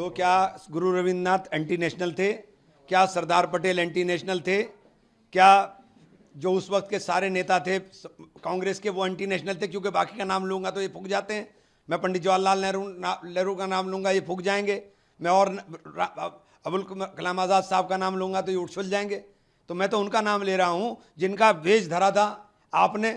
तो क्या गुरु Rabindranath anti national थे? क्या सरदार पटेल एंटी नेशनल थे? क्या जो उस वक्त के सारे नेता थे कांग्रेस के वो एंटी नेशनल थे? क्योंकि बाकी का नाम लूंगा तो ये फूक जाते हैं। मैं पंडित जवाहरलाल नेहरू का नाम लूंगा, ये फूक जाएंगे। मैं और अबुल कलाम आज़ाद साहब का नाम लूंगा तो ये उछल जाएंगे। तो मैं तो उनका नाम ले रहा हूं जिनका भेज धरा था, आपने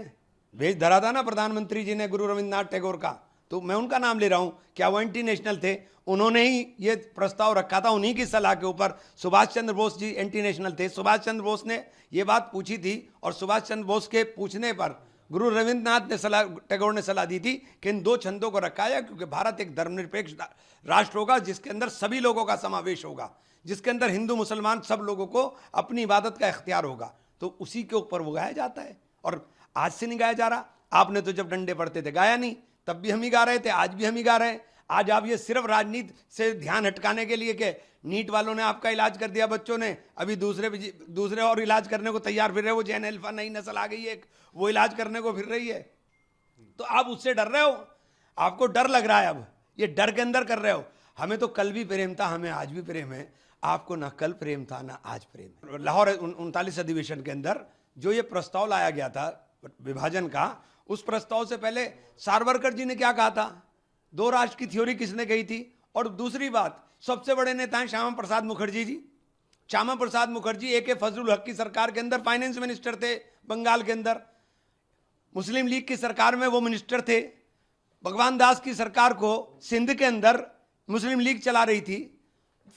भेज धरा था ना प्रधानमंत्री जी ने गुरु रविन्द्रनाथ टैगोर का, तो मैं उनका नाम ले रहा हूं। क्या वो एंटी नेशनल थे? उन्होंने ही ये प्रस्ताव रखा था, उन्हीं की सलाह के ऊपर। सुभाष चंद्र बोस जी एंटी नेशनल थे। सुभाष चंद्र बोस ने ये बात पूछी थी और सुभाष चंद्र बोस के पूछने पर गुरु रविन्द्रनाथ ने टैगोर ने सलाह दी थी कि इन दो छंदों को रखा जाए, क्योंकि भारत एक धर्मनिरपेक्ष राष्ट्र होगा जिसके अंदर सभी लोगों का समावेश होगा, जिसके अंदर हिंदू मुसलमान सब लोगों को अपनी इबादत का इख्तियार होगा। तो उसी के ऊपर वो गाया जाता है। और आज से नहीं गाया जा रहा। आपने तो जब डंडे पड़ते थे गाया नहीं, तब भी हम ही गा रहे थे, आज भी हम ही गा रहे हैं। आज आप ये सिर्फ राजनीति से ध्यान हटकाने के लिए कि नीट वालों ने आपका इलाज कर दिया, बच्चों ने, अभी दूसरे और इलाज करने को तैयार फिर रहे। वो जैन अल्फा नई नस्ल आ गई है, वो इलाज करने को फिर रही है। तो आप उससे डर रहे हो, आपको डर लग रहा है। अब ये डर के अंदर कर रहे हो। हमें तो कल भी प्रेम था, हमें आज भी प्रेम है। आपको ना कल प्रेम था ना आज प्रेम है। लाहौर 39 अधिवेशन के अंदर जो ये प्रस्ताव लाया गया था विभाजन का, उस प्रस्ताव से पहले सावरकर जी ने क्या कहा था? दो राष्ट्र की थ्योरी किसने कही थी? और दूसरी बात, सबसे बड़े नेता हैं श्यामा प्रसाद मुखर्जी जी। श्यामा प्रसाद मुखर्जी AK फजलुल हक की सरकार के अंदर फाइनेंस मिनिस्टर थे बंगाल के अंदर। मुस्लिम लीग की सरकार में वो मिनिस्टर थे। भगवान दास की सरकार को सिंध के अंदर मुस्लिम लीग चला रही थी।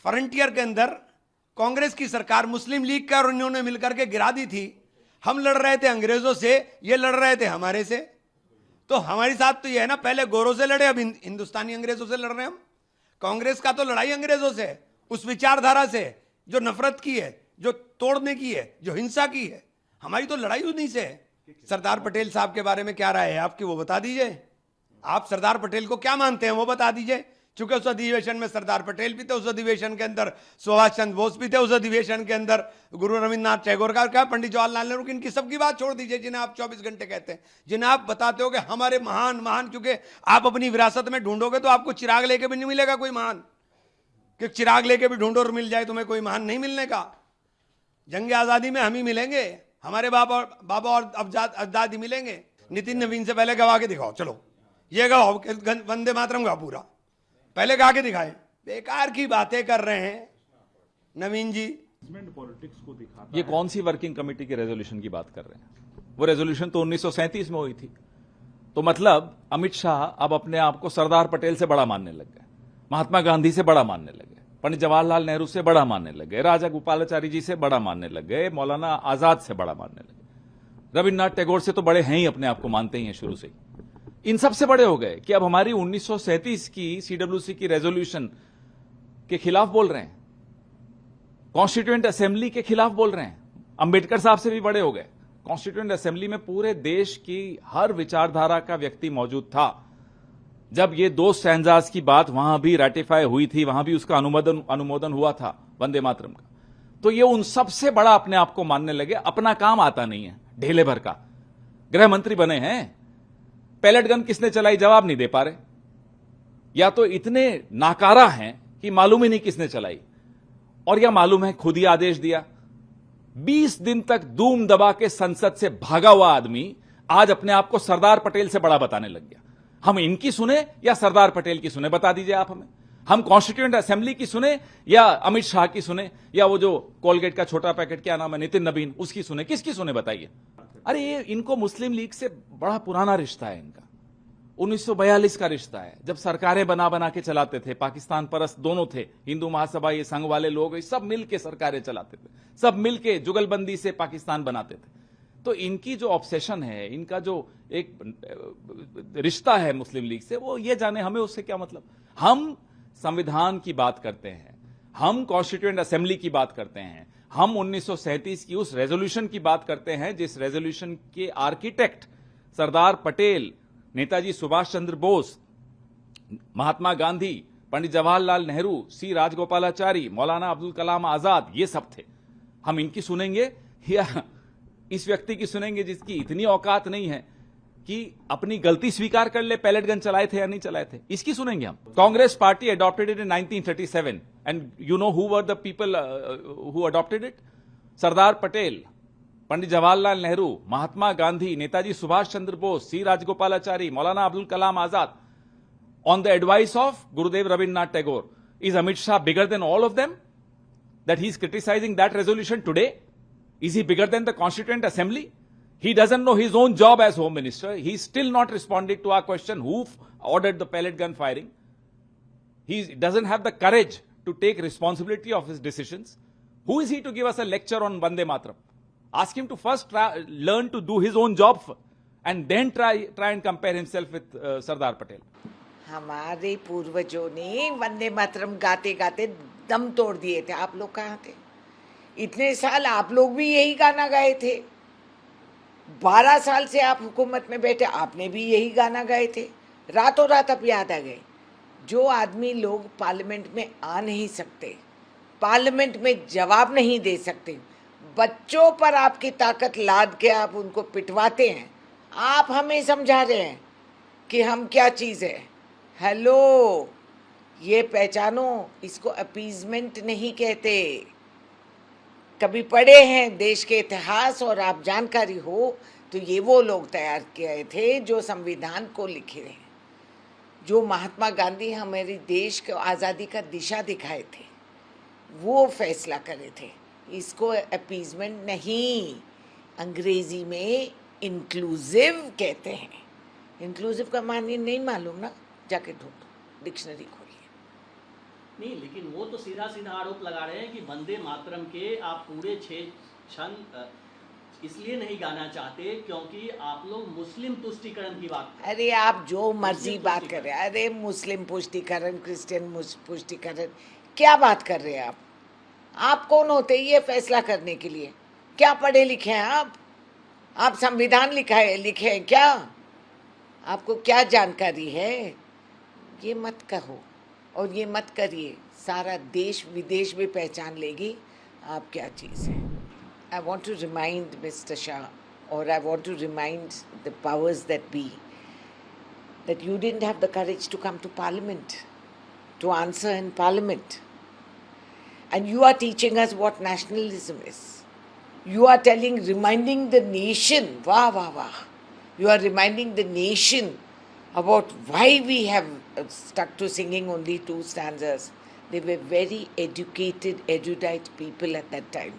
फ्रंटियर के अंदर कांग्रेस की सरकार मुस्लिम लीग का और इन्होंने मिलकर के गिरा दी थी। हम लड़ रहे थे अंग्रेजों से, ये लड़ रहे थे हमारे से। तो हमारे साथ तो ये है ना, पहले गोरों से लड़े, अब हिंदुस्तानी अंग्रेजों से लड़ रहे हैं हम। कांग्रेस का तो लड़ाई अंग्रेजों से, उस विचारधारा से जो नफरत की है, जो तोड़ने की है, जो हिंसा की है। हमारी तो लड़ाई उन्हीं से है। सरदार पटेल साहब के बारे में क्या राय है आपकी, वो बता दीजिए। आप सरदार पटेल को क्या मानते हैं वो बता दीजिए। चूंकि उस अधिवेशन में सरदार पटेल भी थे, उस अधिवेशन के अंदर सुभाष चंद्र बोस भी थे, उस अधिवेशन के अंदर गुरु रविन्द्रनाथ टैगोर का क्या, पंडित जवाहरलाल नेहरू, इनकी सबकी बात छोड़ दीजिए जिन्हें आप 24 घंटे कहते हैं, जिन्हें आप बताते हो कि हमारे महान महान। क्योंकि आप अपनी विरासत में ढूंढोगे तो आपको चिराग लेके भी नहीं मिलेगा कोई महान, कि चिराग लेके भी ढूंढो और मिल जाए तुम्हें कोई महान नहीं मिलने का। जंग आजादी में हम ही मिलेंगे, हमारे बाबा और अजदाद ही मिलेंगे। नितिन नवीन से पहले गवा के दिखाओ, चलो ये गवाओ, वंदे मातरम गाओ पूरा, पहले गा के दिखाए। बेकार की बातें कर रहे हैं नवीन जी। ये कौन सी वर्किंग कमेटी के रेजोल्यूशन की बात कर रहे हैं? वो रेजोल्यूशन तो 1937 में हुई थी। तो मतलब अमित शाह अब अपने आप को सरदार पटेल से बड़ा मानने लग गए, महात्मा गांधी से बड़ा मानने लगे, पंडित जवाहरलाल नेहरू से बड़ा मानने लग गए, राजा गोपालाचारी जी से बड़ा मानने लग गए, मौलाना आजाद से बड़ा मानने लगे, रविन्द्रनाथ टैगोर से तो बड़े हैं ही, अपने आप को मानते ही हैं शुरू से ही। इन सबसे बड़े हो गए कि अब हमारी 1937 की CWC की रेजोल्यूशन के खिलाफ बोल रहे हैं, कॉन्स्टिट्यूएंट असेंबली के खिलाफ बोल रहे हैं। अंबेडकर साहब से भी बड़े हो गए। कॉन्स्टिट्यूएंट असेंबली में पूरे देश की हर विचारधारा का व्यक्ति मौजूद था। जब ये 2 स्टैंजास की बात वहां भी रेटिफाई हुई थी, वहां भी उसका अनुमोदन हुआ था वंदे मातरम का। तो ये उन सबसे बड़ा अपने आप को मानने लगे। अपना काम आता नहीं है, ढेले भर का। गृह मंत्री बने हैं, पैलेट गन किसने चलाई जवाब नहीं दे पा रहे, या तो इतने नाकारा हैं कि मालूम ही नहीं किसने चलाई, और या मालूम है खुद ही आदेश दिया। 20 दिन तक दूम दबा के संसद से भागा हुआ आदमी आज अपने आप को सरदार पटेल से बड़ा बताने लग गया। हम इनकी सुने या सरदार पटेल की सुने, बता दीजिए आप हमें। हम कॉन्स्टिट्यूएंट असेंबली की सुने या अमित शाह की सुने, या वो जो कोलगेट का छोटा पैकेट क्या नाम है, नितिन नवीन, उसकी सुने, किसकी सुने बताइए। अरे ये इनको मुस्लिम लीग से बड़ा पुराना रिश्ता है इनका, 1942 का रिश्ता है, जब सरकारें बना बना के चलाते थे। पाकिस्तान परस्त दोनों थे, हिंदू महासभा, ये संघ वाले लोग, सब मिलके सरकारें चलाते थे, सब मिलके जुगलबंदी से पाकिस्तान बनाते थे। तो इनकी जो ऑब्सेशन है, इनका जो एक रिश्ता है मुस्लिम लीग से, वो ये जाने हमें उससे क्या मतलब। हम संविधान की बात करते हैं, हम कॉन्स्टिट्यूएंट असेंबली की बात करते हैं, हम 1937 की उस रेजोल्यूशन की बात करते हैं जिस रेजोल्यूशन के आर्किटेक्ट सरदार पटेल, नेताजी सुभाष चंद्र बोस, महात्मा गांधी, पंडित जवाहरलाल नेहरू, C राजगोपालाचारी, मौलाना अब्दुल कलाम आजाद, ये सब थे। हम इनकी सुनेंगे या इस व्यक्ति की सुनेंगे जिसकी इतनी औकात नहीं है कि अपनी गलती स्वीकार कर ले, पैलेट गन चलाए थे या नहीं चलाए थे, इसकी सुनेंगे हम। Congress party adopted it in 1937 and you know who were the people who adopted it? Sardar Patel, Pandit Jawaharlal Nehru, Mahatma Gandhi, Netaji Subhash Chandra Bose, C Rajagopalachari, Maulana Abdul Kalam Azad, on the advice of Gurudev Rabindranath Tagore. Is Amit Shah bigger than all of them? That he's criticizing that resolution today? Is he bigger than the Constituent Assembly? He doesn't know his own job as Home Minister. He's still not responded to our question, who ordered the pellet gun firing? He doesn't have the courage to take responsibility of his decisions. Who is he to give us a lecture on Vande Mataram? Ask him to first learn to do his own job and then try and compare himself with Sardar Patel. हमारे पूर्वजों ने वंदे मातरम गाते गाते दम तोड़ दिए थे। आप लोग कहाँ थे? इतने साल आप लोग भी यही गाना गाए थे। 12 साल से आप हुकूमत में बैठे, आपने भी यही गाना गाए थे। रातों रात अब याद आ गए। जो आदमी लोग पार्लियामेंट में आ नहीं सकते, पार्लियामेंट में जवाब नहीं दे सकते, बच्चों पर आपकी ताकत लाद के आप उनको पिटवाते हैं। आप हमें समझा रहे हैं कि हम क्या चीज़ है। हेलो, ये पहचानो, इसको अपीजमेंट नहीं कहते। कभी पढ़े हैं देश के इतिहास और आप जानकारी हो तो ये वो लोग तैयार किए थे जो संविधान को लिखे हैं, जो महात्मा गांधी हमारे देश को आज़ादी का दिशा दिखाए थे, वो फैसला करे थे। इसको अपीजमेंट नहीं, अंग्रेजी में इंक्लूसिव कहते हैं। इंक्लूसिव का माने नहीं मालूम ना? जाके ढूंढो, डिक्शनरी खोलिए। नहीं, लेकिन वो तो सीधा सीधा आरोप लगा रहे हैं कि वंदे मातरम के आप पूरे 6 क्षण इसलिए नहीं गाना चाहते क्योंकि आप लोग मुस्लिम तुष्टीकरण की बात। अरे आप जो मर्जी बात कर रहे हैं, अरे मुस्लिम पुष्टिकरण, क्रिश्चियन पुष्टिकरण, क्या बात कर रहे हैं आप? आप कौन होते हैं ये फैसला करने के लिए? क्या पढ़े लिखे हैं आप? आप संविधान लिखे हैं क्या? आपको क्या जानकारी है? ये मत कहो और ये मत करिए। सारा देश विदेश भी पहचान लेगी आप क्या चीज़ है। I want to remind Mr. Shah, or I want to remind the powers that be, that you didn't have the courage to come to Parliament, to answer in Parliament. And you are teaching us what nationalism is. You are reminding the nation, wah, wah, wah. You are reminding the nation about why we have stuck to singing only 2 stanzas. They were very educated, erudite people at that time.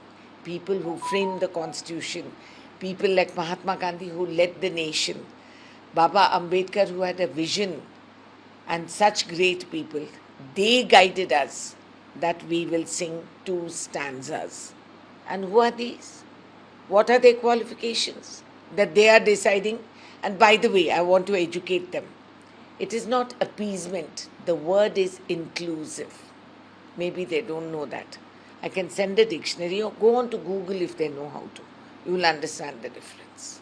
People who framed the constitution. People like Mahatma Gandhi who led the nation. Baba Ambedkar who had a vision. And such great people. They guided us that we will sing 2 stanzas. And who are these? What are their qualifications? That they are deciding. And by the way, I want to educate them. It is not appeasement. The word is inclusive. Maybe they don't know that. I can send a dictionary or go on to Google if they know how to. You will understand the difference.